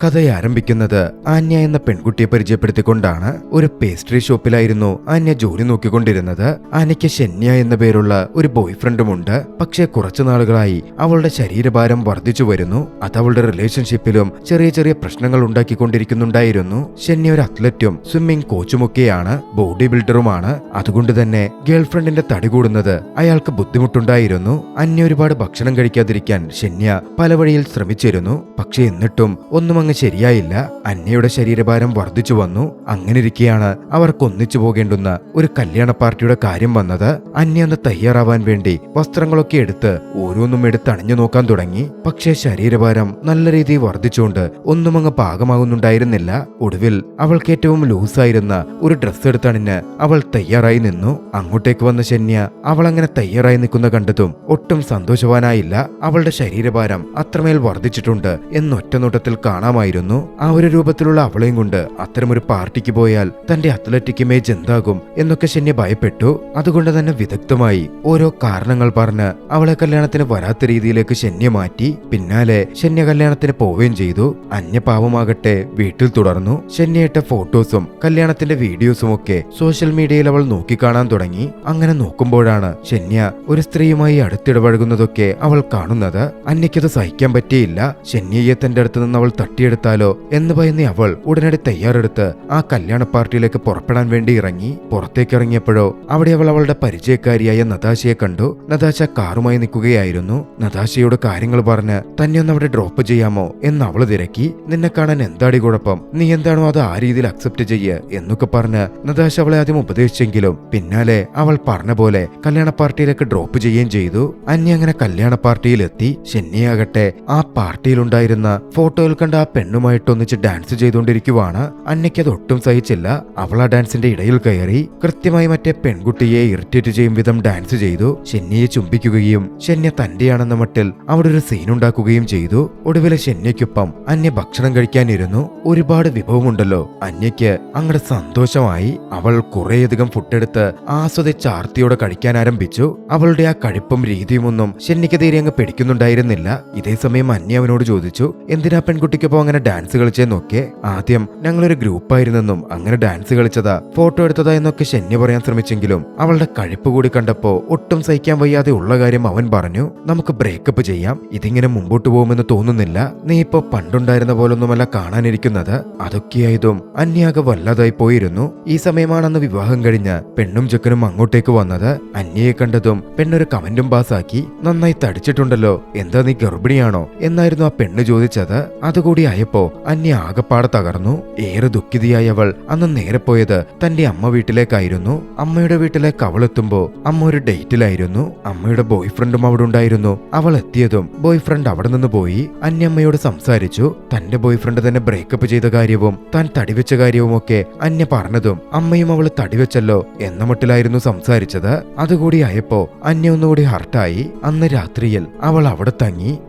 കഥ ആരംഭിക്കുന്നത് ആന്യ എന്ന പെൺകുട്ടിയെ പരിചയപ്പെടുത്തിക്കൊണ്ടാണ്. ഒരു പേസ്ട്രി ഷോപ്പിലായിരുന്നു ആന്യ ജോലി നോക്കിക്കൊണ്ടിരുന്നത്. ആന്യയ്ക്ക് ഷെന്യ എന്ന പേരുള്ള ഒരു ബോയ് ഫ്രണ്ടുമുണ്ട്. പക്ഷേ കുറച്ചു നാളുകളായി അവളുടെ ശരീരഭാരം വർദ്ധിച്ചു വരുന്നു. അത് അവളുടെ റിലേഷൻഷിപ്പിലും ചെറിയ ചെറിയ പ്രശ്നങ്ങൾ ഉണ്ടാക്കിക്കൊണ്ടിരിക്കുന്നുണ്ടായിരുന്നു. ഷെന്യ ഒരു അത്ലറ്റും സ്വിമ്മിംഗ് കോച്ചുമൊക്കെയാണ്, ബോഡി ബിൽഡറുമാണ്. അതുകൊണ്ട് തന്നെ ഗേൾഫ്രണ്ടിന്റെ തടി കൂടുന്നത് അയാൾക്ക് ബുദ്ധിമുട്ടുണ്ടായിരുന്നു. അന്യ ഒരുപാട് ഭക്ഷണം കഴിക്കാതിരിക്കാൻ ഷെന്യ പല വഴിയിൽ ശ്രമിച്ചിരുന്നു. പക്ഷെ എന്നിട്ടും ഒന്നും അങ്ങ് ശരിയായില്ല. അന്യയുടെ ശരീരഭാരം വർദ്ധിച്ചു വന്നു. അങ്ങനെയിരിക്കെയാണ് അവർക്ക് ഒന്നിച്ചു പോകേണ്ടുന്ന ഒരു കല്യാണ പാർട്ടിയുടെ കാര്യം വന്നത്. അന്യ അന്ന് തയ്യാറാവാൻ വേണ്ടി വസ്ത്രങ്ങളൊക്കെ എടുത്ത് ഓരോന്നും എടുത്ത് അണിഞ്ഞു നോക്കാൻ തുടങ്ങി. പക്ഷേ ശരീരഭാരം നല്ല രീതിയിൽ വർദ്ധിച്ചുകൊണ്ട് ഒന്നും അങ്ങ് പാകമാകുന്നുണ്ടായിരുന്നില്ല. ഒടുവിൽ അവൾക്ക് ഏറ്റവും ലൂസായിരുന്ന ഒരു ഡ്രസ്സ് എടുത്തണിഞ്ഞ് അവൾ തയ്യാറായി നിന്നു. അങ്ങോട്ടേക്ക് വന്ന ഷെന്യ അവൾ അങ്ങനെ തയ്യാറായി നിൽക്കുന്ന കണ്ടതും ഒട്ടും സന്തോഷവാനായില്ല. അവളുടെ ശരീരഭാരം അത്രമേൽ വർദ്ധിച്ചിട്ടുണ്ട് എന്നൊറ്റ നോട്ടത്തിൽ കാണാമായിരുന്നു. ആ ഒരു രൂപത്തിലുള്ള അവളെയും കൊണ്ട് അത്തരമൊരു പാർട്ടിക്ക് പോയാൽ തന്റെ അത്ലറ്റിക് ഇമേജ് എന്താകും എന്നൊക്കെ ഷെന്യ ഭയപ്പെട്ടു. അതുകൊണ്ട് തന്നെ വിദഗ്ധമായി ഓരോ കാരണങ്ങൾ പറഞ്ഞ് അവളെ കല്യാണത്തിന് വരാത്ത രീതിയിലേക്ക് ഷെന്യ മാറ്റി. പിന്നാലെ ഷെന്യ കല്യാണത്തിന് പോവുകയും ചെയ്തു. അന്യ പാവമാകട്ടെ വീട്ടിൽ തുടർന്നു. ഷെന്യയിട്ട ഫോട്ടോസും കല്യാണത്തിന്റെ വീഡിയോസും ഒക്കെ സോഷ്യൽ മീഡിയയിൽ അവൾ നോക്കിക്കാണാൻ തുടങ്ങി. അങ്ങനെ നോക്കുമ്പോഴാണ് ഷെന്യ ഒരു സ്ത്രീയുമായി അടുത്തിടപഴകുന്നതൊക്കെ അവൾ കാണുന്നത്. അന്യയ്ക്കത് സഹിക്കാൻ പറ്റിയില്ല. ഷെന്യയെ തന്റെ അടുത്ത് നിന്ന് അവൾ തട്ടിയെടുത്താലോ എന്ന് ഭയന്ന് അവൾ ഉടനടി തയ്യാറെടുത്ത് ആ കല്യാണ പാർട്ടിയിലേക്ക് പുറപ്പെടാൻ വേണ്ടി ഇറങ്ങി. പുറത്തേക്ക് ഇറങ്ങിയപ്പോഴോ അവിടെ അവൾ അവളുടെ പരിചയക്കാരിയായ നതാശയെ കണ്ടു. നതാശ കാറുമായി നിൽക്കുകയായിരുന്നു. നതാശയോട് കാര്യങ്ങൾ പറഞ്ഞ് തന്നെ ഒന്ന് അവിടെ ഡ്രോപ്പ് ചെയ്യാമോ എന്ന് അവള് തിരക്കി. നിന്നെ കാണാൻ എന്താടി കുഴപ്പം, നീ എന്താണോ അത് ആ രീതിയിൽ അക്സെപ്റ്റ് ചെയ്യ് എന്നൊക്കെ പറഞ്ഞ് നതാശ അവളെ ആദ്യം ഉപദേശിച്ചെങ്കിലും പിന്നാലെ അവൾ പറഞ്ഞ പോലെ കല്യാണ പാർട്ടിയിലേക്ക് ഡ്രോപ്പ് ചെയ്യുകയും ചെയ്തു. അന്യ അങ്ങനെ കല്യാണ പാർട്ടിയിലെത്തി. ഷെന്യയാകട്ടെ ആ പാർട്ടിയിലുണ്ടായിരുന്ന ഫോട്ടോയിൽ കണ്ട ആ പെണ്ണുമായിട്ടൊന്നിച്ച് ഡാൻസ് ചെയ്തുകൊണ്ടിരിക്കുവാണ്. അന്യയ്ക്ക് അത് ഒട്ടും സഹിച്ചില്ല. അവൾ ആ ഡാൻസിന്റെ ഇടയിൽ കയറി കൃത്യമായി മറ്റേ പെൺകുട്ടിയെ ഇറിറ്റേറ്റ് ചെയ്യും വിധം ഡാൻസ് ചെയ്തു. ഷെന്യയെ ചുംബിക്കുകയും ഷെന്യ തന്റെയാണെന്ന മട്ടിൽ അവിടെ ഒരു സീൻ ഉണ്ടാക്കുകയും ചെയ്തു. ഒടുവിലെ ഷെന്യയ്ക്കൊപ്പം അന്യ ഭക്ഷണം കഴിക്കാനിരുന്നു. ഒരുപാട് വിഭവമുണ്ടല്ലോ. അന്യയ്ക്ക് അങ്ങടെ സന്തോഷമായി. അവൾ കുറേയധികം ഫുഡെടുത്ത് ആസ്വദിച്ച് ആർത്തിയോടെ കഴിക്കാൻ ആരംഭിച്ചു. അവളുടെ ആ കഴിപ്പും രീതിയുമൊന്നും ഷെന്യയ്ക്ക് തീരെ അങ്ങ് പിടിക്കുന്നുണ്ടായിരുന്നില്ല. ഇതേസമയം അന്യ അവനോട് ചോദിച്ചു, എന്തിനാ പെൺകുട്ടിക്കൊപ്പം അങ്ങനെ ഡാൻസ് കളിച്ചെന്നൊക്കെ. ആദ്യം ഞങ്ങളൊരു ഗ്രൂപ്പായിരുന്നെന്നും അങ്ങനെ ഡാൻസ് കളിച്ചതാ, ഫോട്ടോ എടുത്തതാ എന്നൊക്കെ ഷെന്യ പറയാൻ ശ്രമിച്ചെങ്കിലും അവളുടെ കഴിപ്പ് കൂടി കണ്ടപ്പോ ഒട്ടും സഹിക്കാൻ വയ്യാതെ ഉള്ള കാര്യം അവൻ പറഞ്ഞു. നമുക്ക് ബ്രേക്കപ്പ് ചെയ്യാം, ഇതിങ്ങനെ മുമ്പോട്ട് പോകുമെന്ന് തോന്നുന്നില്ല. നീ ഇപ്പൊ പണ്ടുണ്ടായിരുന്ന പോലൊന്നുമല്ല കാണാനിരിക്കുന്നത്. അതൊക്കെയായതും അന്യാകെ വല്ലാതായി പോയിരുന്നു. ഈ സമയമാണെന്ന് വിവാഹം കഴിഞ്ഞ് പെണ്ണും ചെക്കനും അങ്ങോട്ടേക്ക് വന്നത്. അന്യയെ കണ്ടതും പെണ്ണൊരു കമന്റും പാസാക്കി, നന്നായി തടിച്ചിട്ടുണ്ടല്ലോ, എന്താ നീ ഗർഭിണിയാണോ എന്നായിരുന്നു ആ പെണ്ണ് ചോദിച്ചത്. അതുകൂടി ആയപ്പോ അന്യ ആകപ്പാടെ തകർന്നു. ഏറെ ദുഃഖിതയായി അവൾ അന്ന് നേരെ പോയത് തന്റെ അമ്മ വീട്ടിലേക്കായിരുന്നു. അമ്മയുടെ വീട്ടിലേക്ക് അവൾ എത്തുമ്പോ അമ്മ ഒരു ഡേറ്റിലായിരുന്നു. അമ്മയുടെ ബോയ് ഫ്രണ്ടും അവിടെ ഉണ്ടായിരുന്നു. അവൾ എത്തിയതും ബോയ് ഫ്രണ്ട് അവിടെ നിന്ന് പോയി അന്യമ്മയോട് സംസാരിച്ചു. തന്റെ ബോയ് ഫ്രണ്ട് തന്നെ ബ്രേക്കപ്പ് ചെയ്ത കാര്യവും താൻ തടിവെച്ച കാര്യവും ഒക്കെ അന്യ പറഞ്ഞതും അമ്മയും അവള് തടിവെച്ചല്ലോ എന്ന മട്ടിലായിരുന്നു സംസാരിച്ചത്. അതുകൂടി ആയപ്പോ അന്യ ഒന്നുകൂടി ഹർട്ടായി. അന്ന് രാത്രിയിൽ അവൾ അവിടെ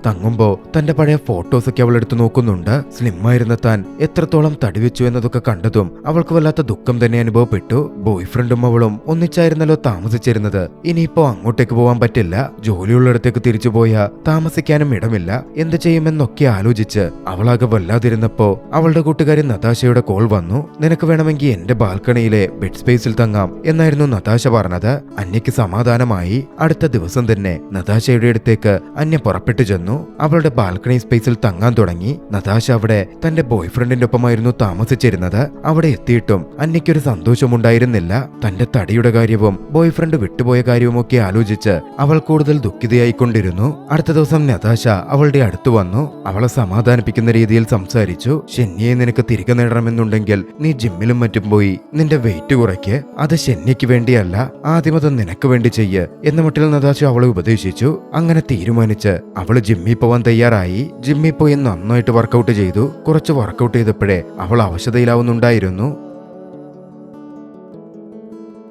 തങ്ങുമ്പോ തന്റെ പഴയ ഫോട്ടോസൊക്കെ അവൾ എടുത്തു നോക്കുന്നുണ്ട്. സ്ലിമ്മായിരുന്ന താൻ എത്രത്തോളം തടിവെച്ചു എന്നതൊക്കെ കണ്ടതും അവൾക്ക് വല്ലാത്ത ദുഃഖം തന്നെ അനുഭവപ്പെട്ടു. ബോയ് ഫ്രണ്ടും അവളും ഒന്നിച്ചായിരുന്നല്ലോ താമസിച്ചിരുന്നത്. ഇനിയിപ്പോ അങ്ങോട്ടേക്ക് പോവാൻ പറ്റില്ല. ജോലിയുള്ളിടത്തേക്ക് തിരിച്ചു പോയാ താമസിക്കാനും ഇടമില്ല. എന്ത് ചെയ്യുമെന്നൊക്കെ ആലോചിച്ച് അവളാകെ വല്ലാതിരുന്നപ്പോ അവളുടെ കൂട്ടുകാരി നതാശയുടെ കോൾ വന്നു. നിനക്ക് വേണമെങ്കിൽ എന്റെ ബാൽക്കണിയിലെ ബെഡ് സ്പേസിൽ തങ്ങാം എന്നായിരുന്നു നതാശ പറഞ്ഞത്. അന്യക്ക് സമാധാനമായി. അടുത്ത ദിവസം തന്നെ നതാശയുടെ അടുത്തേക്ക് അന്യ പുറപ്പെട്ടു ചെന്നു. അവളുടെ ബാൽക്കണി സ്പേസിൽ തങ്ങാൻ തുടങ്ങി. നതാശ അവിടെ തന്റെ ബോയ് ഫ്രണ്ടിന്റെ ഒപ്പമായിരുന്നു താമസിച്ചിരുന്നത്. അവിടെ എത്തിയിട്ടും അന്യയ്ക്കൊരു സന്തോഷമുണ്ടായിരുന്നില്ല. തന്റെ തടിയുടെ കാര്യവും ബോയ് ഫ്രണ്ട് വിട്ടുപോയ കാര്യവുമൊക്കെ ആലോചിച്ച് അവൾ കൂടുതൽ ദുഃഖിതയായിക്കൊണ്ടിരുന്നു. അടുത്ത ദിവസം നതാശ അവളുടെ അടുത്ത് വന്നു. അവളെ സമാധാനിപ്പിക്കുന്ന രീതിയിൽ സംസാരിച്ചു. ഷെന്യയെ നിനക്ക് തിരികെ നേടണമെന്നുണ്ടെങ്കിൽ നീ ജിമ്മിലും മറ്റും പോയി നിന്റെ വെയിറ്റ് കുറയ്ക്ക്. അത് ഷെന്യയ്ക്ക് വേണ്ടിയല്ല, ആദ്യം അത് നിനക്ക് വേണ്ടി ചെയ്യ് എന്ന മട്ടിൽ നതാശ അവളെ ഉപദേശിച്ചു. അങ്ങനെ തീരുമാനിച്ച് അവള് ജിമ്മിൽ പോവാൻ തയ്യാറായി. ജിമ്മിൽ പോയി നന്നായിട്ട് വർക്കൗട്ട് ചെയ്തു. കുറച്ച് വർക്കൗട്ട് ചെയ്തപ്പോഴേ അവൾ അവശതയിലാവുന്നുണ്ടായിരുന്നു.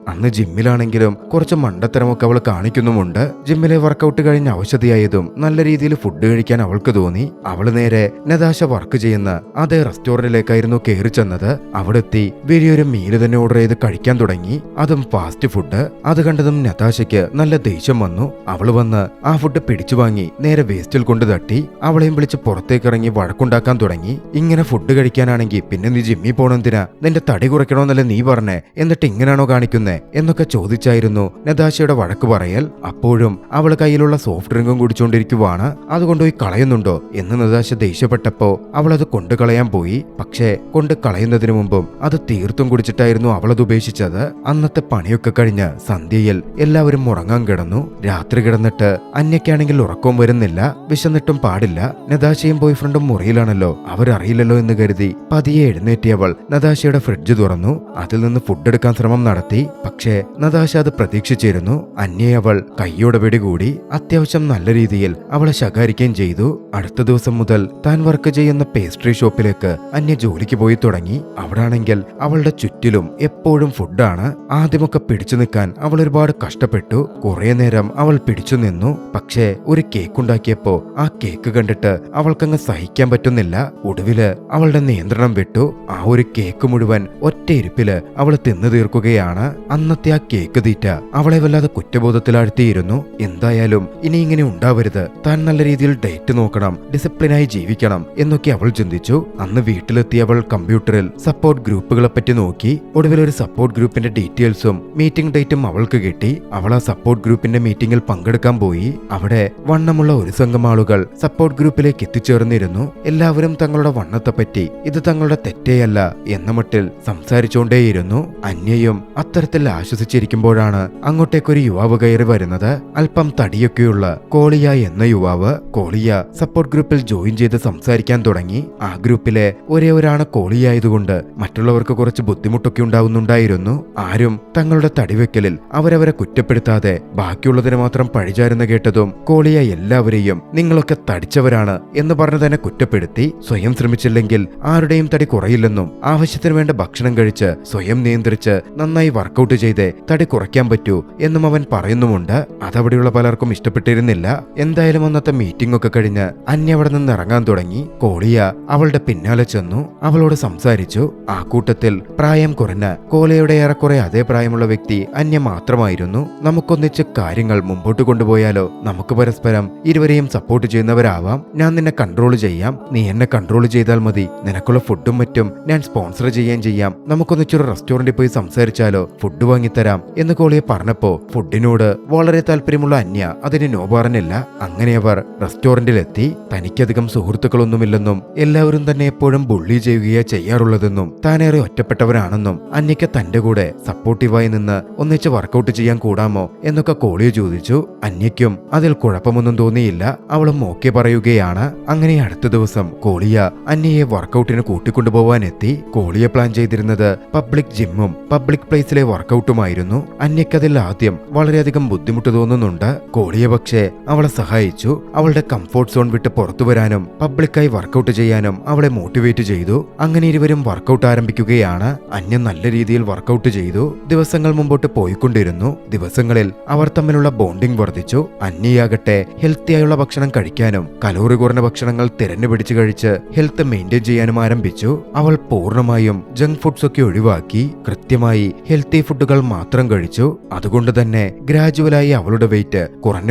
അന്ന് ജിമ്മിലാണെങ്കിലും കുറച്ച് മണ്ടത്തരമൊക്കെ അവൾ കാണിക്കുന്നുമുണ്ട്. ജിമ്മിലെ വർക്കൗട്ട് കഴിഞ്ഞ് അവശതയായതും നല്ല രീതിയിൽ ഫുഡ് കഴിക്കാൻ അവൾക്ക് തോന്നി. അവൾ നേരെ നതാശ വർക്ക് ചെയ്യുന്ന അതേ റെസ്റ്റോറന്റിലേക്കായിരുന്നു കയറി ചെന്നത്. അവിടെ എത്തി വലിയൊരു മീല് തന്നെ ഓർഡർ ചെയ്ത് കഴിക്കാൻ തുടങ്ങി, അതും ഫാസ്റ്റ് ഫുഡ്. അത് കണ്ടതും നതാശയ്ക്ക് നല്ല ദേഷ്യം വന്നു. അവൾ വന്ന് ആ ഫുഡ് പിടിച്ചു വാങ്ങി നേരെ വേസ്റ്റിൽ കൊണ്ട് തട്ടി അവളെയും വിളിച്ച് പുറത്തേക്ക് ഇറങ്ങി വഴക്കുണ്ടാക്കാൻ തുടങ്ങി. ഇങ്ങനെ ഫുഡ് കഴിക്കാനാണെങ്കിൽ പിന്നെ നീ ജിമ്മിൽ പോണെന്തിനാ? നിന്റെ തടി കുറയ്ക്കണമെന്നല്ലേ നീ പറഞ്ഞേ, എന്നിട്ട് ഇങ്ങനാണോ കാണിക്കുന്നേ എന്നൊക്കെ ചോദിച്ചായിരുന്നു നതാശയുടെ വഴക്ക് പറയൽ. അപ്പോഴും അവൾ കയ്യിലുള്ള സോഫ്റ്റ് ഡ്രിങ്കും കുടിച്ചുകൊണ്ടിരിക്കുവാണ്. അത് കൊണ്ടുപോയി കളയുന്നുണ്ടോ എന്ന് നതാശ ദേഷ്യപ്പെട്ടപ്പോ അവൾ അത് കൊണ്ടു കളയാൻ പോയി. പക്ഷേ കൊണ്ട് കളയുന്നതിന് മുമ്പും അത് തീർത്തും കുടിച്ചിട്ടായിരുന്നു അവളത് ഉപേക്ഷിച്ചത്. അന്നത്തെ പണിയൊക്കെ കഴിഞ്ഞ് സന്ധ്യയിൽ എല്ലാവരും ഉറങ്ങാൻ കിടന്നു. രാത്രി കിടന്നിട്ട് അന്യക്കാണെങ്കിൽ ഉറക്കവും വരുന്നില്ല, വിശന്നിട്ടും പാടില്ല. നതാശയും ബോയ് ഫ്രണ്ടും മുറിയിലാണല്ലോ, അവരറിയില്ലല്ലോ എന്ന് കരുതി പതിയെ എഴുന്നേറ്റിയവൾ നതാശയുടെ ഫ്രിഡ്ജ് തുറന്നു. അതിൽ നിന്ന് ഫുഡ് എടുക്കാൻ ശ്രമം നടത്തി. പക്ഷേ നതാശ അത് പ്രതീക്ഷിച്ചിരുന്നു. അന്യയെ അവൾ കൈയോടെ പിടികൂടി അത്യാവശ്യം നല്ല രീതിയിൽ അവളെ ശകാരിക്കുകയും ചെയ്തു. അടുത്ത ദിവസം മുതൽ താൻ വർക്ക് ചെയ്യുന്ന പേസ്ട്രി ഷോപ്പിലേക്ക് അന്യ ജോലിക്ക് പോയി തുടങ്ങി. അവിടാണെങ്കിൽ അവളുടെ ചുറ്റിലും എപ്പോഴും ഫുഡാണ്. ആദ്യമൊക്കെ പിടിച്ചു നിൽക്കാൻ അവൾ ഒരുപാട് കഷ്ടപ്പെട്ടു. കുറെ നേരം അവൾ പിടിച്ചു നിന്നു. പക്ഷേ ഒരു കേക്ക് ഉണ്ടാക്കിയപ്പോ ആ കേക്ക് കണ്ടിട്ട് അവൾക്കങ്ങ് സഹിക്കാൻ പറ്റുന്നില്ല. ഒടുവില് അവളുടെ നിയന്ത്രണം വിട്ടു. ആ ഒരു കേക്ക് മുഴുവൻ ഒറ്റ ഇരിപ്പില് അവൾ തിന്നു തീർക്കുകയാണ്. അന്നത്തെ ആ കേക്ക് തീറ്റ അവളെ വല്ലാതെ കുറ്റബോധത്തിലാഴ്ത്തിയിരുന്നു. എന്തായാലും ഇനി ഇങ്ങനെ ഉണ്ടാവരുത്, താൻ നല്ല രീതിയിൽ ഡേറ്റ് നോക്കണം, ഡിസിപ്ലിനായി ജീവിക്കണം എന്നൊക്കെ അവൾ ചിന്തിച്ചു. അന്ന് വീട്ടിലെത്തിയ അവൾ കമ്പ്യൂട്ടറിൽ സപ്പോർട്ട് ഗ്രൂപ്പുകളെ പറ്റി നോക്കി. ഒടുവിൽ ഒരു സപ്പോർട്ട് ഗ്രൂപ്പിന്റെ ഡീറ്റെയിൽസും മീറ്റിംഗ് ഡേറ്റും അവൾക്ക് കിട്ടി. അവൾ ആ സപ്പോർട്ട് ഗ്രൂപ്പിന്റെ മീറ്റിംഗിൽ പങ്കെടുക്കാൻ പോയി. അവിടെ വണ്ണമുള്ള ഒരു സംഘം ആളുകൾ സപ്പോർട്ട് ഗ്രൂപ്പിലേക്ക് എത്തിച്ചേർന്നിരുന്നു. എല്ലാവരും തങ്ങളുടെ വണ്ണത്തെപ്പറ്റി ഇത് തങ്ങളുടെ തെറ്റേയല്ല എന്ന മട്ടിൽ സംസാരിച്ചുകൊണ്ടേയിരുന്നു. അന്യയും അത്തരത്തിൽ ആശ്വസിച്ചിരിക്കുമ്പോഴാണ് അങ്ങോട്ടേക്കൊരു യുവാവ് കയറി വരുന്നത്. അല്പം തടിയൊക്കെയുള്ള കോളിയ എന്ന യുവാവ്. കോളിയ സപ്പോർട്ട് ഗ്രൂപ്പിൽ ജോയിൻ ചെയ്ത് സംസാരിക്കാൻ തുടങ്ങി. ആ ഗ്രൂപ്പിലെ ഒരേ ഒരാണ് കോളിയായതുകൊണ്ട് മറ്റുള്ളവർക്ക് കുറച്ച് ബുദ്ധിമുട്ടൊക്കെ ഉണ്ടാവുന്നുണ്ടായിരുന്നു. ആരും തങ്ങളുടെ തടിവെക്കലിൽ അവരവരെ കുറ്റപ്പെടുത്താതെ ബാക്കിയുള്ളതിനെ മാത്രം പഴിചാരുന്ന കേട്ടതും കോളിയ എല്ലാവരെയും നിങ്ങളൊക്കെ തടിച്ചവരാണ് എന്ന് പറഞ്ഞു തന്നെ കുറ്റപ്പെടുത്തി. സ്വയം ശ്രമിച്ചില്ലെങ്കിൽ ആരുടെയും തടി കുറയില്ലെന്നും ആവശ്യത്തിന് വേണ്ട ഭക്ഷണം കഴിച്ച് സ്വയം നിയന്ത്രിച്ച് നന്നായി വർക്കൗട്ട് ചെയ്ത് തടി കുറയ്ക്കാൻ പറ്റൂ എന്നും അവൻ പറയുന്നുമുണ്ട്. അതവിടെയുള്ള പലർക്കും ഇഷ്ടപ്പെട്ടിരുന്നില്ല. എന്തായാലും അന്നത്തെ മീറ്റിംഗ് ഒക്കെ കഴിഞ്ഞ് അന്യ അവിടെ നിന്ന് ഇറങ്ങാൻ തുടങ്ങി. കോളിയ അവളുടെ പിന്നാലെ ചെന്നു അവളോട് സംസാരിച്ചു. ആ കൂട്ടത്തിൽ പ്രായം കുറഞ്ഞ കോളിയയുടെ ഏറെക്കുറെ അതേ പ്രായമുള്ള വ്യക്തി അന്യ മാത്രമായിരുന്നു. നമുക്കൊന്നിച്ച് കാര്യങ്ങൾ മുമ്പോട്ട് കൊണ്ടുപോയാലോ? നമുക്ക് പരസ്പരം ഇരുവരെയും സപ്പോർട്ട് ചെയ്യുന്നവരാവാം. ഞാൻ നിന്നെ കൺട്രോൾ ചെയ്യാം, നീ എന്നെ കൺട്രോൾ ചെയ്താൽ മതി. നിനക്കുള്ള ഫുഡും മറ്റും ഞാൻ സ്പോൺസർ ചെയ്യുകയും ചെയ്യാം. നമുക്കൊന്നിച്ചൊരു റെസ്റ്റോറന്റിൽ പോയി സംസാരിച്ചാലോ? ഫുഡ് വാങ്ങിത്തരാം എന്ന് കോളിയെ പറഞ്ഞപ്പോ ഫുഡിനോട് വളരെ താല്പര്യമുള്ള അന്യ അതിന് നോ പറഞ്ഞില്ല. അങ്ങനെ അവർ റെസ്റ്റോറന്റിലെത്തി. തനിക്കധികം സുഹൃത്തുക്കളൊന്നുമില്ലെന്നും എല്ലാവരും തന്നെ എപ്പോഴും ബുള്ളി ചെയ്യുകയാ ചെയ്യാറുള്ളതെന്നും താനേറെ ഒറ്റപ്പെട്ടവരാണെന്നും അന്യയ്ക്ക് തന്റെ കൂടെ സപ്പോർട്ടീവായി നിന്ന് ഒന്നിച്ച് വർക്കൗട്ട് ചെയ്യാൻ കൂടാമോ എന്നൊക്കെ കോളിയെ ചോദിച്ചു. അന്യയ്ക്കും അതിൽ കുഴപ്പമൊന്നും തോന്നിയില്ല. അവളും ഓക്കെ പറയുകയാണ്. അങ്ങനെ അടുത്ത ദിവസം കോളിയ അന്യയെ വർക്കൗട്ടിന് കൂട്ടിക്കൊണ്ടുപോവാനെത്തി. കോളിയെ പ്ലാൻ ചെയ്തിരുന്നത് പബ്ലിക് ജിമ്മും പബ്ലിക് പ്ലേസിലെ വർക്കൗട്ടുമായിരുന്നു. അന്യക്കതിൽ ആദ്യം വളരെയധികം ബുദ്ധിമുട്ട് തോന്നുന്നുണ്ട്. കോളിയ പക്ഷേ അവളെ സഹായിച്ചു. അവളുടെ കംഫോർട്ട് സോൺ വിട്ട് പുറത്തു വരാനും പബ്ലിക്കായി വർക്കൗട്ട് ചെയ്യാനും അവളെ മോട്ടിവേറ്റ് ചെയ്തു. അങ്ങനെ ഇരുവരും വർക്കൗട്ട് ആരംഭിക്കുകയാണ്. അന്യ നല്ല രീതിയിൽ വർക്കൗട്ട് ചെയ്തു. ദിവസങ്ങൾ മുമ്പോട്ട് പോയിക്കൊണ്ടിരുന്നു. ദിവസങ്ങളിൽ അവർ തമ്മിലുള്ള ബോണ്ടിംഗ് വർദ്ധിച്ചു. അന്യയാകട്ടെ ഹെൽത്തിയായുള്ള ഭക്ഷണം കഴിക്കാനും കലോറി കുറഞ്ഞ ഭക്ഷണങ്ങൾ തിരഞ്ഞുപിടിച്ച് കഴിച്ച് ഹെൽത്ത് മെയിൻറ്റെയിൻ ചെയ്യാനും ആരംഭിച്ചു. അവൾ പൂർണ്ണമായും ജങ്ക് ഫുഡ്സ് ഒക്കെ ഒഴിവാക്കി കൃത്യമായി ഹെൽത്തി ഫുഡുകൾ മാത്രം കഴിച്ചു. അതുകൊണ്ട് തന്നെ ഗ്രാജുവലായി അവളുടെ വെയിറ്റ്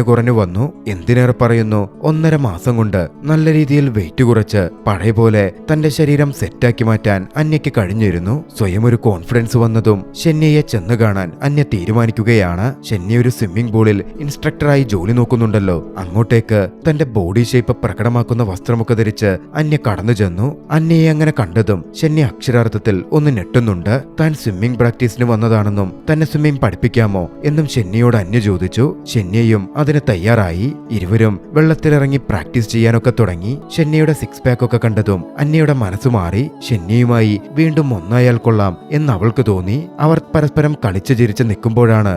കുറഞ്ഞു വന്നു. എന്തിനേറെ പറയുന്നു, 1.5 മാസം കൊണ്ട് നല്ല രീതിയിൽ വെയിറ്റ് കുറച്ച് പഴയ പോലെ തന്റെ ശരീരം സെറ്റാക്കി മാറ്റാൻ അന്യയ്ക്ക് കഴിഞ്ഞിരുന്നു. സ്വയം ഒരു കോൺഫിഡൻസ് വന്നതും ഷെന്യയെ ചെന്ന് കാണാൻ അന്യ തീരുമാനിക്കുകയാണ്. ഷെന്യ ഒരു സ്വിമ്മിംഗ് പൂളിൽ ഇൻസ്ട്രക്ടറായി ജോലി നോക്കുന്നുണ്ടല്ലോ. അങ്ങോട്ടേക്ക് തന്റെ ബോഡി ഷേപ്പ് പ്രകടമാക്കുന്ന വസ്ത്രമൊക്കെ ധരിച്ച് അന്യ കടന്നു ചെന്നു. അന്യയെ അങ്ങനെ കണ്ടതും ഷെന്യ അക്ഷരാർത്ഥത്തിൽ ഒന്ന് ഞെട്ടുന്നുണ്ട്. താൻ സ്വിമ്മിംഗ് പ്രാക്ടീസിന് വന്നതാണെന്നും തന്നെ സ്വിമ്മിംഗ് പഠിപ്പിക്കാമോ എന്നും ഷെന്യയോട് അന്യ ചോദിച്ചു. ഷെന്യയും അതിന് തയ്യാറായി. ഇരുവരും വെള്ളത്തിലിറങ്ങി പ്രാക്ടീസ് ചെയ്യാനൊക്കെ തുടങ്ങി. ഷെന്യയുടെ സിക്സ് പാക്ക് ഒക്കെ കണ്ടതും അന്യയുടെ മനസ്സ് മാറി. ഷെന്യയുമായി വീണ്ടും ഒന്നായാൽ കൊള്ളാം എന്ന് അവൾക്ക് തോന്നി. അവർ പരസ്പരം കളിച്ചു ചിരിച്ച് നിൽക്കുമ്പോഴാണ്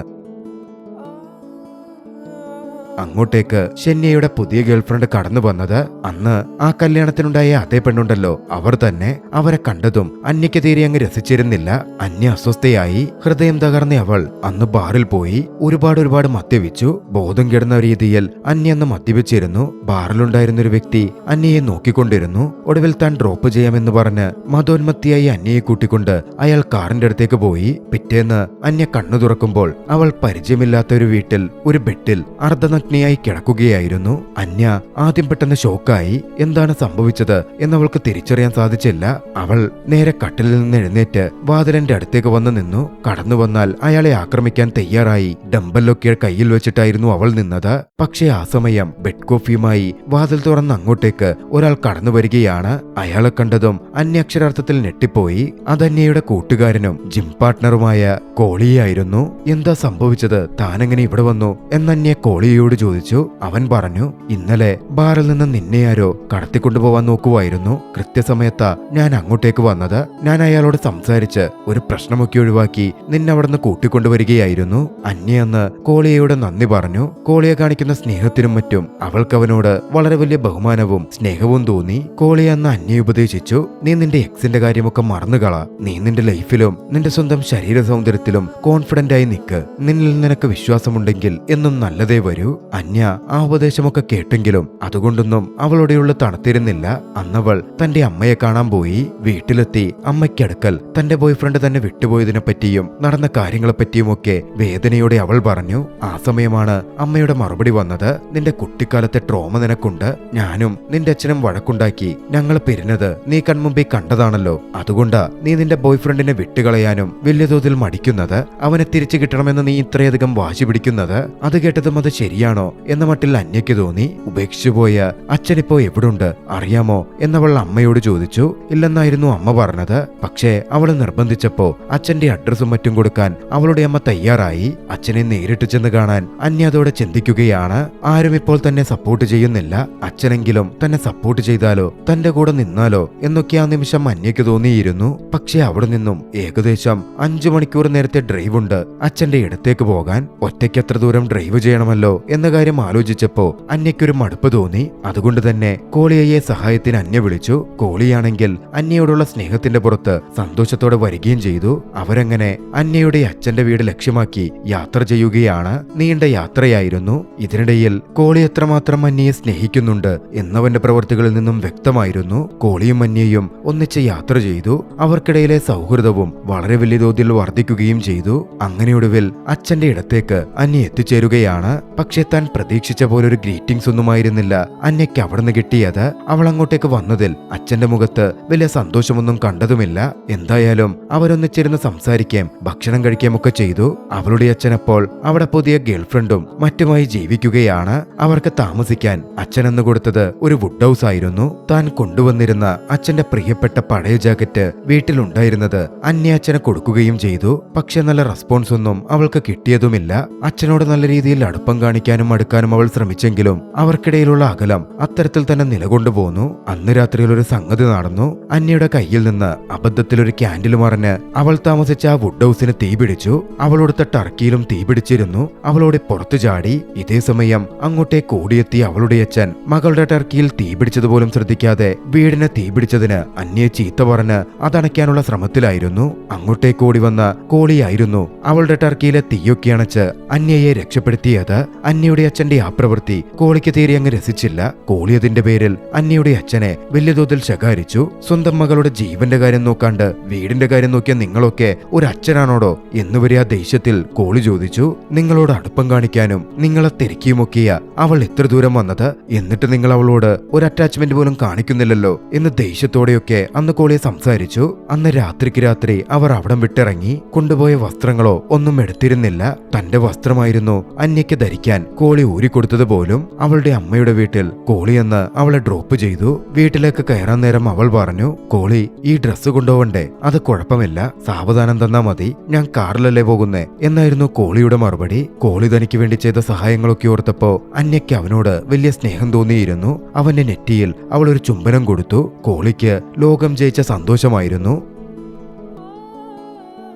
അങ്ങോട്ടേക്ക് ഷെന്യയുടെ പുതിയ ഗേൾഫ്രണ്ട് കടന്നു വന്നത്. അന്ന് ആ കല്യാണത്തിനുണ്ടായ അതേ പെണ്ണുണ്ടല്ലോ, അവർ തന്നെ. അവരെ കണ്ടതും അന്യയ്ക്ക് തീരെ അങ്ങ് രസിച്ചിരുന്നില്ല. അന്യ അസ്വസ്ഥയായി. ഹൃദയം തകർന്ന അവൾ അന്ന് ബാറിൽ പോയി ഒരുപാട് മദ്യപിച്ചു. ബോധം കെടുന്ന രീതിയിൽ അന്യ അന്ന് മദ്യപിച്ചിരുന്നു. ബാറിലുണ്ടായിരുന്ന ഒരു വ്യക്തി അന്യയെ നോക്കിക്കൊണ്ടിരുന്നു. ഒടുവിൽ താൻ ഡ്രോപ്പ് ചെയ്യാമെന്ന് പറഞ്ഞ് മതോന്മത്തിയായി അന്യയെ കൂട്ടിക്കൊണ്ട് അയാൾ കാറിന്റെ അടുത്തേക്ക് പോയി. പിറ്റേന്ന് അന്യ കണ്ണു തുറക്കുമ്പോൾ അവൾ പരിചയമില്ലാത്ത ഒരു വീട്ടിൽ ഒരു ബെഡിൽ അർദ്ധനഗ്നയായി കിടക്കുകയായിരുന്നു. അന്യ ആദ്യം പെട്ടെന്ന് ഷോക്കായി. എന്താണ് സംഭവിച്ചത് എന്നവൾക്ക് തിരിച്ചറിയാൻ സാധിച്ചില്ല. അവൾ നേരെ കട്ടിലിൽ നിന്ന് എഴുന്നേറ്റ് വാതിലിന്റെ അടുത്തേക്ക് വന്നു നിന്നു. കടന്നു വന്നാൽ അയാളെ ആക്രമിക്കാൻ തയ്യാറായി ഡംബല്ലൊക്കെ കയ്യിൽ വെച്ചിട്ടായിരുന്നു അവൾ നിന്നത്. പക്ഷേ ആ സമയം ബെഡ് കോഫിയുമായി വാതിൽ തുറന്ന് അങ്ങോട്ടേക്ക് ഒരാൾ കടന്നു വരികയാണ്. അയാളെ കണ്ടതും അന്യ അക്ഷരാർത്ഥത്തിൽ ഞെട്ടിപ്പോയി. അതന്യയുടെ കൂട്ടുകാരനും ജിം പാർട്ട്ണറുമായ കോളിയായിരുന്നു. എന്താ സംഭവിച്ചത്, താനെങ്ങനെ ഇവിടെ വന്നു എന്നന്യ കോളിയോട് ചോദിച്ചു. അവൻ പറഞ്ഞു, ഇന്നലെ ബാറിൽ നിന്ന് നിന്നെ ആരോ കടത്തിക്കൊണ്ടുപോവാൻ നോക്കുവായിരുന്നു. കൃത്യസമയത്താ ഞാൻ അങ്ങോട്ടേക്ക് വന്നത്. ഞാൻ അയാളോട് സംസാരിച്ച് ഒരു പ്രശ്നമൊക്കെ ഒഴിവാക്കി നിന്നെ അവിടുന്ന് കൂട്ടിക്കൊണ്ടുവരികയായിരുന്നു. അന്യ അന്ന് കോളിയയോട് നന്ദി പറഞ്ഞു. കോളിയെ കാണിക്കുന്ന സ്നേഹത്തിനും മറ്റും അവൾക്കവനോട് വളരെ വലിയ ബഹുമാനവും സ്നേഹവും തോന്നി. കോളിയ അന്ന് അന്യെ ഉപദേശിച്ചു, നീ നിന്റെ എക്സിന്റെ കാര്യമൊക്കെ മറന്നുകള. നീ നിന്റെ ലൈഫിലും നിന്റെ സ്വന്തം ശരീര സൗന്ദര്യത്തിലും കോൺഫിഡന്റ് ആയി നിൽക്ക്. നിന്നിൽ നിനക്ക് വിശ്വാസമുണ്ടെങ്കിൽ എന്നും നല്ലതേ വരൂ. അന്യ ആ ഉപദേശമൊക്കെ കേട്ടെങ്കിലും അതുകൊണ്ടൊന്നും അവളുടെയുള്ള തണുത്തിരുന്നില്ല. അന്നവൾ തന്റെ അമ്മയെ കാണാൻ പോയി. വീട്ടിലെത്തി അമ്മയ്ക്കടുക്കൽ തന്റെ ബോയ്ഫ്രണ്ട് തന്നെ വിട്ടുപോയതിനെ പറ്റിയും നടന്ന കാര്യങ്ങളെപ്പറ്റിയുമൊക്കെ വേദനയോടെ അവൾ പറഞ്ഞു. ആ സമയമാണ് അമ്മയുടെ മറുപടി വന്നത്. നിന്റെ കുട്ടിക്കാലത്തെ ട്രോമ നിനക്കുണ്ട്. ഞാനും നിന്റെ അച്ഛനും വഴക്കുണ്ടാക്കി ഞങ്ങൾ പിരിഞ്ഞത് നീ കൺമുമ്പേ കണ്ടതാണല്ലോ. അതുകൊണ്ടാ നീ നിന്റെ ബോയ്ഫ്രണ്ടിനെ വിട്ടുകളയാനും വലിയ തോതിൽ മടിക്കുന്നത്. അവനെ തിരിച്ചു കിട്ടണമെന്ന് നീ ഇത്രയധികം വാശി പിടിക്കുന്നത്. അത് കേട്ടതും അത് ശരിയാണോ എന്ന മട്ടിൽ അന്യയ്ക്ക് തോന്നി. ഉപേക്ഷിച്ചുപോയ അച്ഛനിപ്പോ എവിടുണ്ട് അറിയാമോ എന്നവൾ അമ്മയോട് ചോദിച്ചു. ഇല്ലെന്നായിരുന്നു അമ്മ പറഞ്ഞത്. പക്ഷേ അവൾ നിർബന്ധിച്ചപ്പോ അച്ഛന്റെ അഡ്രസ്സും മറ്റും കൊടുക്കാൻ അവളുടെ അമ്മ തയ്യാറായി. അച്ഛനെ നേരിട്ട് ചെന്ന് കാണാൻ അന്യ അതോടെ ചിന്തിക്കുകയാണ്. ആരും ഇപ്പോൾ തന്നെ സപ്പോർട്ട് ചെയ്യുന്നില്ല. അച്ഛനെങ്കിലും തന്നെ സപ്പോർട്ട് ചെയ്താലോ, തന്റെ കൂടെ നിന്നാലോ എന്നൊക്കെ ആ നിമിഷം അന്യയ്ക്ക് തോന്നിയിരുന്നു. പക്ഷെ അവിടെ നിന്നും ഏകദേശം 5 മണിക്കൂർ നേരത്തെ ഡ്രൈവ് ഉണ്ട് അച്ഛന്റെ ഇടത്തേക്ക് പോകാൻ. ഒറ്റയ്ക്ക് എത്ര ദൂരം ഡ്രൈവ് ചെയ്യണമല്ലോ എന്ന കാര്യം ആലോചിച്ചപ്പോ അന്യയ്ക്കൊരു മടുപ്പ് തോന്നി. അതുകൊണ്ട് തന്നെ കോളിയയെ സഹായത്തിന് അന്യ വിളിച്ചു. കോളിയാണെങ്കിൽ അന്യയോടുള്ള സ്നേഹത്തിന്റെ പുറത്ത് സന്തോഷത്തോടെ വരികയും ചെയ്തു. അവരങ്ങനെ അന്യയുടെ അച്ഛന്റെ വീട് ലക്ഷ്യമാക്കി യാത്ര ചെയ്യുകയാണ്. നീണ്ട യാത്രയായിരുന്നു. ഇതിനിടയിൽ കോളി എത്രമാത്രം അന്യയെ സ്നേഹിക്കുന്നുണ്ട് എന്നവന്റെ പ്രവൃത്തികളിൽ നിന്നും വ്യക്തമായിരുന്നു. കോളിയും അന്യയും ഒന്നിച്ച് യാത്ര ചെയ്തു. അവർക്കിടയിലെ സൗഹൃദവും വളരെ വലിയ തോതിൽ വർദ്ധിക്കുകയും ചെയ്തു. അങ്ങനെയൊടുവിൽ അച്ഛന്റെ ഇടത്തേക്ക് അന്യ എത്തിച്ചേരുകയാണ്. പക്ഷെ താൻ പ്രതീക്ഷിച്ച പോലൊരു ഗ്രീറ്റിംഗ്സ് ഒന്നുമായിരുന്നില്ല അന്യയ്ക്ക് അവിടുന്ന് കിട്ടിയത്. അവൾ അങ്ങോട്ടേക്ക് വന്നതിൽ അച്ഛന്റെ മുഖത്ത് വലിയ സന്തോഷമൊന്നും കണ്ടതുമില്ല. എന്തായാലും അവരൊന്നിച്ചിരുന്ന് സംസാരിക്കുകയും ഭക്ഷണം കഴിക്കുകയും ഒക്കെ ചെയ്തു. അവളുടെ അച്ഛനപ്പോൾ അവിടെ പുതിയ ഗേൾഫ്രണ്ടും മറ്റുമായി ജീവിക്കുകയാണ്. അവർക്ക് താമസിക്കാൻ അച്ഛനെന്ന് കൊടുത്തത് ഒരു വുഡ് ഹൗസ് ആയിരുന്നു. താൻ കൊണ്ടുവന്നിരുന്ന അച്ഛന്റെ പ്രിയപ്പെട്ട പഴയ ജാക്കറ്റ് വീട്ടിലുണ്ടായിരുന്നത് അന്യ അച്ഛനെ കൊടുക്കുകയും ചെയ്തു. പക്ഷെ നല്ല റെസ്പോൺസ് ഒന്നും അവൾക്ക് കിട്ടിയതുമില്ല. അച്ഛനോട് നല്ല രീതിയിൽ അടുപ്പം കാണിക്കാനും അടുക്കാനും അവൾ ശ്രമിച്ചെങ്കിലും അവർക്കിടയിലുള്ള അകലം അത്തരത്തിൽ തന്നെ നിലകൊണ്ടുപോന്നു. അന്ന് രാത്രിയിൽ ഒരു സംഗതി നടന്നു. അന്യയുടെ കയ്യിൽ നിന്ന് അബദ്ധത്തിൽ ഒരു ക്യാൻഡിൽ മറിഞ്ഞ് അവൾ താമസിച്ച ആ വുഡ് ഹൗസിന് തീപിടിച്ചു. അവളോടുത്ത ടർക്കിയിലും തീപിടിച്ചിരുന്നു. അവളോട് പുറത്തു ചാടി. ഇതേ സമയം അങ്ങോട്ടേക്ക് ഓടിയെത്തിയ അവളുടെ അച്ഛൻ മകളുടെ ടർക്കിയിൽ തീപിടിച്ചതുപോലും ശ്രദ്ധിക്കാതെ വീടിന് തീപിടിച്ചതിന് അന്യയെ ചീത്ത പറഞ്ഞ് അതണയ്ക്കാനുള്ള ശ്രമത്തിലായിരുന്നു. അങ്ങോട്ടേക്ക് ഓടി വന്ന കോളിയായിരുന്നു അവളുടെ ടർക്കിയിലെ തീയൊക്കെ അണച്ച് അന്യയെ രക്ഷപ്പെടുത്തിയത്. അന്യയുടെ അച്ഛന്റെ ആ പ്രവൃത്തി കോളിക്ക് തീരെ അങ്ങ് രസിച്ചില്ല. കോളി അതിന്റെ പേരിൽ അന്യയുടെ അച്ഛനെ വലിയ തോതിൽ ശകാരിച്ചു. സ്വന്തം മകളുടെ ജീവന്റെ കാര്യം നോക്കാണ്ട് വീടിന്റെ കാര്യം നോക്കിയ നിങ്ങളൊക്കെ ഒരു അച്ഛനാണോടോ എന്നുവരെ ആ ദേഷ്യത്തിൽ കോളി ചോദിച്ചു. നിങ്ങളോട് അടുപ്പം കാണിക്കാനും നിങ്ങളെ തിരക്കിയുമൊക്കെയാ അവൾ എത്ര ദൂരം വന്നത്, എന്നിട്ട് നിങ്ങൾ അവളോട് ഒരു അറ്റാച്ച്മെന്റ് പോലും കാണിക്കുന്നില്ലല്ലോ എന്ന് ദേഷ്യത്തോടെയൊക്കെ അന്ന് കോളിയെ സംസാരിച്ചു. അന്ന് രാത്രിക്ക് രാത്രി അവർ അവിടം വിട്ടിറങ്ങി. കൊണ്ടുപോയ വസ്ത്രങ്ങളോ ഒന്നും എടുത്തിരുന്നില്ല. തന്റെ വസ്ത്രമായിരുന്നു അന്യയ്ക്ക് ധരിക്കാൻ കോളി ഊരിക്കൊടുത്തത് പോലും. അവളുടെ അമ്മയുടെ വീട്ടിൽ കോളി എന്ന് അവളെ ഡ്രോപ്പ് ചെയ്തു. വീട്ടിലേക്ക് കയറാൻ നേരം അവൾ പറഞ്ഞു, കോളി ഈ ഡ്രസ്സ് കൊണ്ടുപോവണ്ടേ, അത് കുഴപ്പമില്ല, സാവധാനം തന്നാ മതി, ഞാൻ കാറിലല്ലേ പോകുന്നേ എന്നായിരുന്നു കോളിയുടെ മറുപടി. കോളി തനിക്ക് വേണ്ടി ചെയ്ത സഹായങ്ങളൊക്കെ ഓർത്തപ്പോ അന്യയ്ക്ക് അവനോട് വലിയ സ്നേഹം തോന്നിയിരുന്നു. അവന്റെ നെറ്റിയിൽ അവൾ ഒരു ചുംബനം കൊടുത്തു. കോളിക്ക് ലോകം ജയിച്ച സന്തോഷമായിരുന്നു.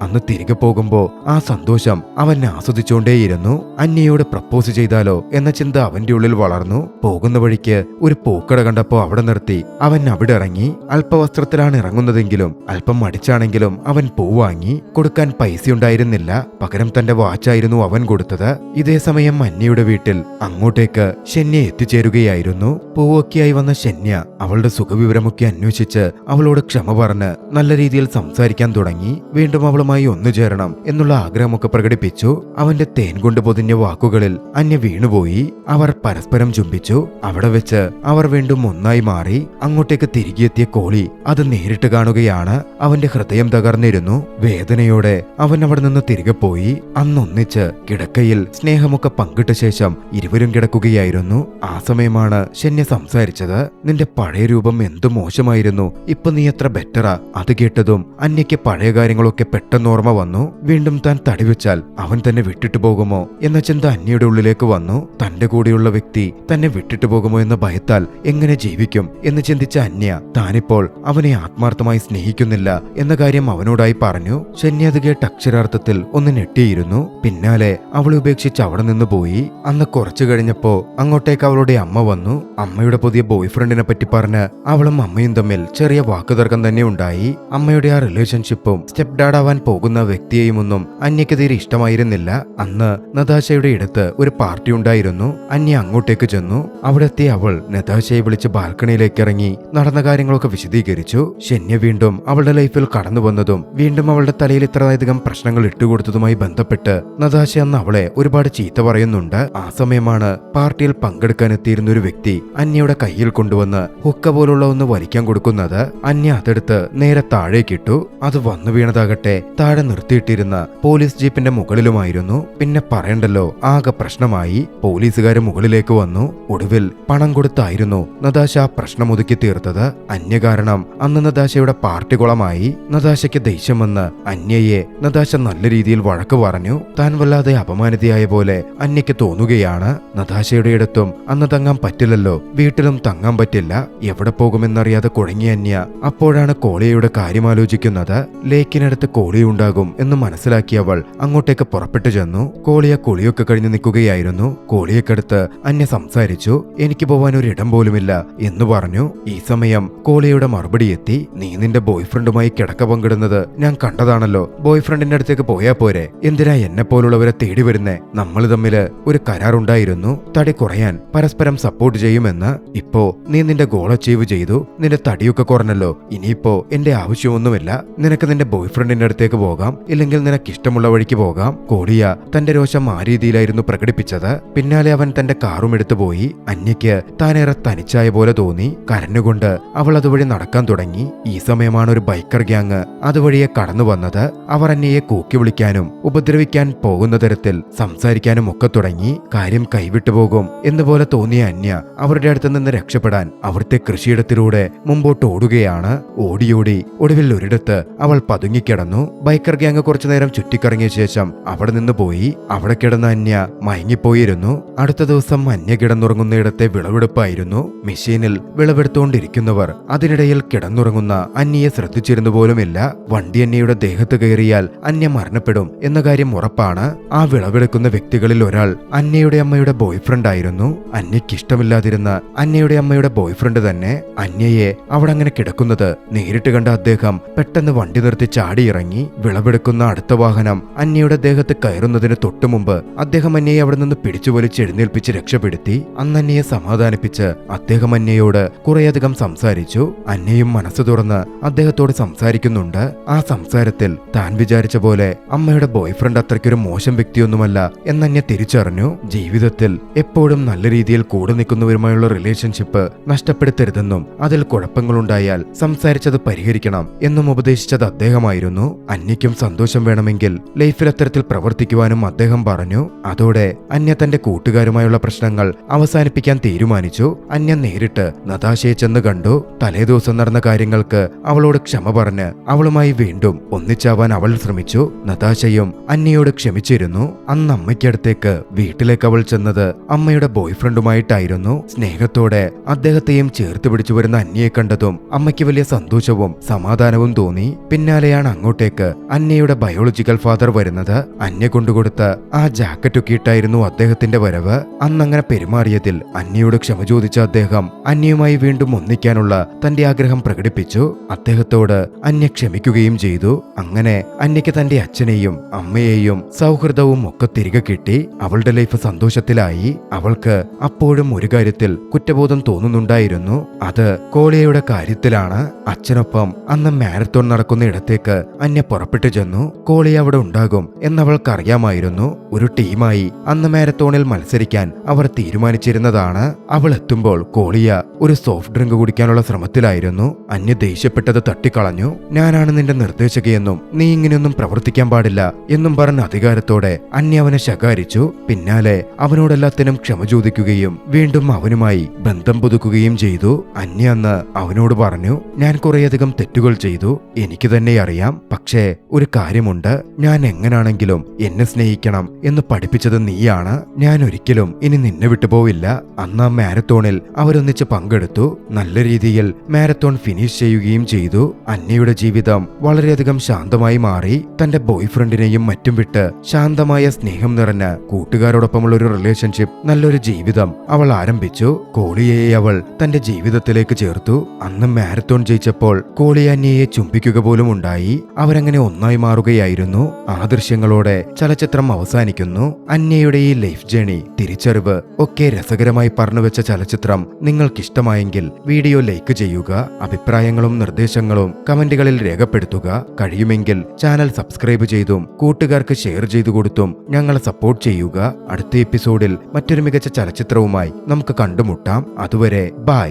അന്ന് തിരികെ പോകുമ്പോ ആ സന്തോഷം അവൻ ആസ്വദിച്ചുകൊണ്ടേയിരുന്നു. അന്യയോട് പ്രപ്പോസ് ചെയ്താലോ എന്ന ചിന്ത അവന്റെ ഉള്ളിൽ വളർന്നു. പോകുന്ന വഴിക്ക് ഒരു പൂക്കട കണ്ടപ്പോ അവിടെ നിർത്തി അവൻ അവിടെ ഇറങ്ങി. അല്പവസ്ത്രത്തിലാണ് ഇറങ്ങുന്നതെങ്കിലും അല്പം മടിച്ചാണെങ്കിലും അവൻ പൂ വാങ്ങി. കൊടുക്കാൻ പൈസയുണ്ടായിരുന്നില്ല, പകരം തന്റെ വാച്ചായിരുന്നു അവൻ കൊടുത്തത്. ഇതേ സമയം അന്യയുടെ വീട്ടിൽ അങ്ങോട്ടേക്ക് ഷെന്യ എത്തിച്ചേരുകയായിരുന്നു. പൂവൊക്കെയായി വന്ന ഷെന്യ അവളുടെ സുഖവിവരമൊക്കെ അന്വേഷിച്ച് അവളോട് ക്ഷമ പറഞ്ഞ് നല്ല രീതിയിൽ സംസാരിക്കാൻ തുടങ്ങി. വീണ്ടും അവളുമായി ഒന്നുചേരണം എന്നുള്ള ആഗ്രഹമൊക്കെ പ്രകടിപ്പിച്ചു. അവന്റെ തേൻ കൊണ്ട് പൊതിഞ്ഞ വാക്കുകളിൽ അന്യ വീണുപോയി. അവർ പരസ്പരം ചുംബിച്ചു. അവിടെ വെച്ച് അവർ വീണ്ടും ഒന്നായി മാറി. അങ്ങോട്ടേക്ക് തിരികെ എത്തിയ കോളി അത് നേരിട്ട് കാണുകയാണ്. അവന്റെ ഹൃദയം തകർന്നിരുന്നു. വേദനയോടെ അവൻ അവിടെ നിന്ന് തിരികെ പോയി. അന്നൊന്നിച്ച് കിടക്കയിൽ സ്നേഹമൊക്കെ പങ്കിട്ട ശേഷം ഇരുവരും കിടക്കുകയായിരുന്നു. ആ സമയമാണ് ഷെന്യ സംസാരിച്ചത്. നിന്റെ പഴയ രൂപം എന്തു മോശമായിരുന്നു, ഇപ്പൊ നീ എത്ര ബെറ്ററാ. അത് കേട്ടതും അന്യയ്ക്ക് പഴയ കാര്യങ്ങളൊക്കെ പെട്ടെന്ന് ഓർമ്മ വന്നു. വീണ്ടും താൻ തടിവെച്ചാൽ അവൻ തന്നെ വിട്ടിട്ടു പോകുമോ എന്ന ചിന്ത അന്യയുടെ ഉള്ളിലേക്ക് വന്നു. തന്റെ കൂടെയുള്ള വ്യക്തി തന്നെ വിട്ടിട്ടു പോകുമോ എന്ന ഭയത്താൽ എങ്ങനെ ജീവിക്കും എന്ന് ചിന്തിച്ച അന്യ താനിപ്പോൾ അവനെ ആത്മാർത്ഥമായി സ്നേഹിക്കുന്നില്ല എന്ന കാര്യം അവനോടായി പറഞ്ഞു. ഷെന്യ അത് കേട്ട് അക്ഷരാർത്ഥത്തിൽ ഒന്ന് ഞെട്ടിയിരുന്നു. പിന്നാലെ അവളെ ഉപേക്ഷിച്ച് അവിടെ നിന്ന് പോയി. അന്ന് കുറച്ചു കഴിഞ്ഞപ്പോ അങ്ങോട്ടേക്ക് അവളുടെ അമ്മ വന്നു. അമ്മയുടെ പുതിയ ബോയ് ഫ്രണ്ടിനെ പറ്റി പറഞ്ഞ് അവളും അമ്മയും തമ്മിൽ ചെറിയ വാക്കുതർക്കം തന്നെ ഉണ്ടായി. അമ്മയുടെ ആ റിലേഷൻഷിപ്പും സ്റ്റെപ്പ് ഡാഡ് ആവാൻ പോകുന്ന വ്യക്തിയെയും ഒന്നും അന്യക്ക് തീരെ ഇഷ്ടമായിരുന്നില്ല. അന്ന് നതാശയുടെ അടുത്ത് ഒരു പാർട്ടി ഉണ്ടായിരുന്നു. അന്യ അങ്ങോട്ടേക്ക് ചെന്നു. അവിടെ എത്തിയ അവൾ നതാശയെ വിളിച്ച് ബാൽക്കണിയിലേക്ക് ഇറങ്ങി നടന്ന കാര്യങ്ങളൊക്കെ വിശദീകരിച്ചു. ഷെന്യ വീണ്ടും അവളുടെ ലൈഫിൽ കടന്നു വന്നതും വീണ്ടും അവളുടെ തലയിൽ ഇത്രയധികം പ്രശ്നങ്ങൾ ഇട്ടുകൊടുത്തതുമായി ബന്ധപ്പെട്ട് നതാശ അന്ന് അവളെ ഒരുപാട് ചീത്ത പറയുന്നുണ്ട്. ആ സമയമാണ് പാർട്ടിയിൽ പങ്കെടുക്കാൻ എത്തിയിരുന്ന ഒരു വ്യക്തി അന്യയുടെ കയ്യിൽ കൊണ്ടുവന്ന് ഹുക്ക പോലുള്ള ഒന്ന് വലിക്കാൻ കൊടുക്കുന്നത്. അന്യ അതെടുത്ത് നേരെ താഴേക്കിട്ടു. അത് വന്നു വീണതാകട്ടെ താഴെ നിർത്തിയിട്ടിരുന്ന പോലീസ് ജീപ്പിന്റെ മുകളിലുമായിരുന്നു. പിന്നെ പറയണ്ടല്ലോ, ആകെ പ്രശ്നമായി. പോലീസുകാര് മുകളിലേക്ക് വന്നു. ഒടുവിൽ പണം കൊടുത്തായിരുന്നു നതാശ ആ പ്രശ്നം ഒതുക്കി തീർത്തത്. അന്യ കാരണം അന്ന് നതാശയുടെ പാർട്ടി കുളമായി. നതാശയ്ക്ക് ദേഷ്യം വന്ന് അന്യയെ നതാശ നല്ല രീതിയിൽ വഴക്ക് പറഞ്ഞു. താൻ വല്ലാതെ അപമാനിതയായ പോലെ അന്യയ്ക്ക് തോന്നുകയാണ്. നതാശയുടെ ഇടത്തും അന്ന് തങ്ങാൻ പറ്റില്ലല്ലോ, വീട്ടിലും തങ്ങാൻ പറ്റില്ല. എവിടെ പോകുമെന്നറിയാതെ കുഴങ്ങിയ അന്യ അപ്പോഴാണ് കോളിയയുടെ കാര്യം ആലോചിക്കുന്നത്. ലേക്കിനടുത്ത് കോളിയുണ്ടാകും എന്ന് മനസ്സിലാക്കിയവൾ അങ്ങോട്ടേക്ക് പുറപ്പെട്ടു ചെന്നു. കോളിയ കുളിയൊക്കെ കഴിഞ്ഞ് നിൽക്കുകയായിരുന്നു. കോളിയക്കടുത്ത് അന്യ സംസാരിച്ചു. എനിക്ക് പോവാൻ ഒരു ഇടം പോലുമില്ല എന്ന് പറഞ്ഞു. ഈ സമയം കോളിയയുടെ മറുപടി എത്തി. നീ നിന്റെ ബോയ് ഫ്രണ്ടുമായി കിടക്ക പങ്കിടുന്നത് ഞാൻ കണ്ടതാണല്ലോ. ബോയ് ഫ്രണ്ടിന്റെ അടുത്തേക്ക് പോയാ പോരെ, എന്തിനാ എന്നെ പോലുള്ളവരെ തേടി വരുന്നേ? നമ്മൾ തമ്മില് ഒരു കരാറുണ്ടായിരുന്നു, തടി കുറയാൻ പരസ്പരം സപ്പോർട്ട് ചെയ്യുമെന്ന്. ഇപ്പോ നീ നിന്റെ ഗോൾ അച്ചീവ് ചെയ്തു. നിന്റെ തടിയൊക്കെ കുറഞ്ഞല്ലോ. ഇനിയിപ്പോ എന്റെ ആവശ്യമൊന്നുമില്ല. നിനക്ക് നിന്റെ ബോയ് ഫ്രണ്ടിന്റെ അടുത്തേക്ക് പോകാം, ഇല്ലെങ്കിൽ നിനക്ക് ഇഷ്ടമുള്ള വഴിക്ക് പോകാം. കോളിയ തന്റെ രോഷം ആ രീതിയിലായിരുന്നു പ്രകടിപ്പിച്ചത്. പിന്നാലെ അവൻ തന്റെ കാറും എടുത്തു പോയി. അന്യയ്ക്ക് താനേറെ തനിച്ചായ പോലെ തോന്നി. കരഞ്ഞുകൊണ്ട് അവൾ അതുവഴി നടക്കാൻ തുടങ്ങി. ഈ സമയമാണ് ഒരു ബൈക്കർ ഗ്യാങ് അതുവഴിയെ കടന്നു വന്നത്. അവർ അന്യയെ കൂക്കി വിളിക്കാനും ഉപദ്രവിക്കാൻ പോകുന്ന തരത്തിൽ സംസാരിക്കാനും ഒക്കെ തുടങ്ങി. കാര്യം കൈവിട്ടു പോകും എന്നുപോലെ തോന്നിയ അന്യ അവരുടെ അടുത്ത് നിന്ന് രക്ഷപ്പെടാൻ അവിടുത്തെ കൃഷിയിടത്തിലൂടെ മുമ്പോട്ട് ഓടുകയാണ്. ഓടിയോടി ഒടുവിൽ ഒരിടത്ത് അവൾ പതുങ്ങിക്കിടന്നു. ബൈക്കർ ഗ്യാങ് കുറച്ചു നേരം ചുറ്റിക്കറങ്ങിയ ശേഷം അവിടെ നിന്ന് പോയി. അവിടെ കിടന്ന അന്യ മയങ്ങിപ്പോയിരുന്നു. അടുത്ത ദിവസം അന്യ കിടന്നുറങ്ങുന്നയിടത്തെ വിളവെടുപ്പായിരുന്നു. മെഷീനിൽ വിളവെടുത്തുകൊണ്ടിരിക്കുന്നവർ അതിനിടയിൽ കിടന്നുറങ്ങുന്ന അന്യയെ ശ്രദ്ധിച്ചിരുന്നു പോലുമില്ല. വണ്ടി അന്യയുടെ ദേഹത്ത് കയറിയാൽ അന്യ മരണപ്പെടും എന്ന കാര്യം ഉറപ്പാണ്. ആ വിളവെടുക്കുന്ന വ്യക്തികളിൽ ഒരാൾ അന്യയുടെ അമ്മയുടെ ബോയ് ഫ്രണ്ട് ആയിരുന്നു. അന്യയ്ക്ക് ഇഷ്ടമില്ലാതിരുന്ന അന്യയുടെ അമ്മയുടെ ബോയ് ഫ്രണ്ട് തന്നെ. അന്യയെ അവിടെ അങ്ങനെ കിടക്കുന്നത് നേരിട്ട് കണ്ട അദ്ദേഹം പെട്ടെന്ന് വണ്ടി നിർത്തി ചാടിയിറങ്ങി. വിളവെടുക്കുന്ന അടുത്ത വാഹനം അന്യയുടെ ദേഹത്ത് കയറുന്നതിന് തൊട്ടുമുമ്പ് അദ്ദേഹം അന്യയെ അവിടെ നിന്ന് പിടിച്ചു വലിച്ച് എഴുന്നേൽപ്പിച്ച് രക്ഷപ്പെടുത്തി. അന്ന് അന്യയെ സമാധാനിപ്പിച്ച് അദ്ദേഹം അന്യയോട് കുറേയധികം സംസാരിച്ചു. അന്യയും മനസ്സ് തുറന്ന് അദ്ദേഹത്തോട് സംസാരിക്കുന്നുണ്ട്. ആ സംസാരത്തിൽ താൻ വിചാരിച്ച പോലെ അമ്മയുടെ ബോയ് ഫ്രണ്ട് അത്രയ്ക്കൊരു മോശം വ്യക്തിയൊന്നുമല്ല എന്നന്യ തിരിച്ചറിഞ്ഞു. ജീവിതത്തിൽ എപ്പോഴും നല്ല രീതിയിൽ കൂടെ നിൽക്കുന്നവരുമായുള്ള റിലേഷൻഷിപ്പ് നഷ്ടപ്പെടുത്തരുതെന്നും അതിൽ കുഴപ്പങ്ങളുണ്ടായാൽ സംസാരിച്ചത് പരിഹരിക്കണം എന്നും ഉപദേശിച്ചത് അദ്ദേഹമായിരുന്നു. അന്യയ്ക്കും സന്തോഷം വേണമെങ്കിൽ ലൈഫിൽ അത്തരത്തിൽ പ്രവർത്തിക്കുവാനും അദ്ദേഹം പറഞ്ഞു. അതോടെ അന്യ തന്റെ കൂട്ടുകാരുമായുള്ള പ്രശ്നങ്ങൾ അവസാനിപ്പിക്കാൻ തീരുമാനിച്ചു. അന്യ നേരിട്ട് നതാശയെ ചെന്ന് കണ്ടു. തലേദിവസം നടന്ന കാര്യങ്ങൾക്ക് അവളോട് ക്ഷമ പറഞ്ഞ് അവളുമായി വീണ്ടും ഒന്നിച്ചാവാൻ അവൾ ശ്രമിച്ചു. നതാശയും അന്യയോട് ക്ഷമിച്ചിരുന്നു. അന്ന് അമ്മയ്ക്കടുത്തേക്ക് വീട്ടിലേക്ക് അവൾ ചെന്നത് അമ്മയുടെ ബോയ് ഫ്രണ്ടുമായിട്ടായിരുന്നു. സ്നേഹത്തോടെ അദ്ദേഹത്തെയും ചേർത്ത് പിടിച്ചു വരുന്ന അന്യയെ കണ്ടതും അമ്മയ്ക്ക് വലിയ സന്തോഷവും സമാധാനവും തോന്നി. പിന്നാലെയാണ് അങ്ങോട്ടേക്ക് അന്നയുടെ ബയോളജിക്കൽ ഫാദർ വരുന്നത്. അന്യ കൊണ്ടുകൊടുത്ത ആ ജാക്കറ്റൊക്കെ ഇട്ടായിരുന്നു അദ്ദേഹത്തിന്റെ വരവ്. അന്നങ്ങനെ പെരുമാറിയതിൽ അന്നയോട് ക്ഷമ ചോദിച്ച അദ്ദേഹം അന്യയുമായി വീണ്ടും ഒന്നിക്കാനുള്ള തന്റെ ആഗ്രഹം പ്രകടിപ്പിച്ചു. അദ്ദേഹത്തോട് അന്യ ക്ഷമിക്കുകയും ചെയ്തു. അങ്ങനെ അന്യയ്ക്ക് തന്റെ അച്ഛനെയും അമ്മയെയും സൗഹൃദവും ഒക്കെ തിരികെ കിട്ടി. അവളുടെ ലൈഫ് സന്തോഷത്തിലായി. അവൾക്ക് അപ്പോഴും ഒരു കാര്യത്തിൽ കുറ്റബോധം തോന്നുന്നുണ്ടായിരുന്നു. അത് കോളിയയുടെ കാര്യത്തിലാണ്. അച്ഛനൊപ്പം അന്ന് മാരത്തോൺ നടക്കുന്ന ഇടത്തേക്ക് അന്യ പുറപ്പെട്ടു ചെന്നു. കോളിയ അവിടെ ഉണ്ടാകും എന്നവൾക്കറിയാമായിരുന്നു. ഒരു ടീമായി അന്ന് മാരത്തോണിൽ മത്സരിക്കാൻ അവർ തീരുമാനിച്ചിരുന്നതാണ്. അവൾ എത്തുമ്പോൾ കോളിയ ഒരു സോഫ്റ്റ് ഡ്രിങ്ക് കുടിക്കാനുള്ള ശ്രമത്തിലായിരുന്നു. അന്യ ദേഷ്യപ്പെട്ടത് തട്ടിക്കളഞ്ഞു. ഞാനാണ് നിന്റെ നിർദ്ദേശകയെന്നും നീ ഇങ്ങനെയൊന്നും പ്രവർത്തിക്കാൻ പാടില്ല എന്നും പറഞ്ഞ അധികാരത്തോടെ അന്യ അവനെ ശകാരിച്ചു. പിന്നാലെ അവനോടെല്ലാത്തിനും ക്ഷമ ചോദിക്കുകയും വീണ്ടും അവനുമായി ബന്ധം പുതുക്കുകയും ചെയ്തു. അന്യ അന്ന് അവനോട് പറഞ്ഞു, ഞാൻ കുറേയധികം തെറ്റുകൾ ചെയ്തു, എനിക്ക് തന്നെ അറിയാം. പക്ഷേ ഒരു കാര്യമുണ്ട്, ഞാൻ എങ്ങനാണെങ്കിലും എന്നെ സ്നേഹിക്കണം എന്ന് പഠിപ്പിച്ചത് നീയാണ്. ഞാൻ ഒരിക്കലും ഇനി നിന്നെ വിട്ടുപോവില്ല. അന്ന് ആ മാരത്തോണിൽ അവരൊന്നിച്ച് പങ്കെടുത്തു. നല്ല രീതിയിൽ മാരത്തോൺ ഫിനിഷ് ചെയ്യുകയും ചെയ്തു. അന്നയുടെ ജീവിതം വളരെയധികം ശാന്തമായി മാറി. തന്റെ ബോയ്ഫ്രണ്ടിനെയും മറ്റും വിട്ട് ശാന്തമായ സ്നേഹം നിറഞ്ഞ കൂട്ടുകാരോടൊപ്പമുള്ള ഒരു റിലേഷൻഷിപ്പ്, നല്ലൊരു ജീവിതം അവൾ ആരംഭിച്ചു. കോളിയയെ അവൾ തന്റെ ജീവിതത്തിലേക്ക് ചേർത്തു. അന്ന് മാരത്തോൺ ജയിച്ചപ്പോൾ കോളിയ അന്യയെ ചുംബിക്കുക പോലും ഉണ്ടായി. അവരങ്ങനെ ഒന്നായി മാറുകയായിരുന്നു. ആ ദൃശ്യങ്ങളോടെ ചലച്ചിത്രം അവസാനിക്കുന്നു. അന്യയുടെ ഈ ലൈഫ് ജേണി, തിരിച്ചറിവ് ഒക്കെ രസകരമായി പറഞ്ഞുവെച്ച ചലച്ചിത്രം നിങ്ങൾക്കിഷ്ടമായെങ്കിൽ വീഡിയോ ലൈക്ക് ചെയ്യുക. അഭിപ്രായങ്ങളും നിർദ്ദേശങ്ങളും കമന്റുകളിൽ രേഖപ്പെടുത്തുക. കഴിയുമെങ്കിൽ ചാനൽ സബ്സ്ക്രൈബ് ചെയ്തും കൂട്ടുകാർക്ക് ഷെയർ ചെയ്തു കൊടുത്തും ഞങ്ങളെ സപ്പോർട്ട് ചെയ്യുക. അടുത്ത എപ്പിസോഡിൽ മറ്റൊരു മികച്ച ചലച്ചിത്രവുമായി നമുക്ക് കണ്ടുമുട്ടാം. അതുവരെ ബൈ.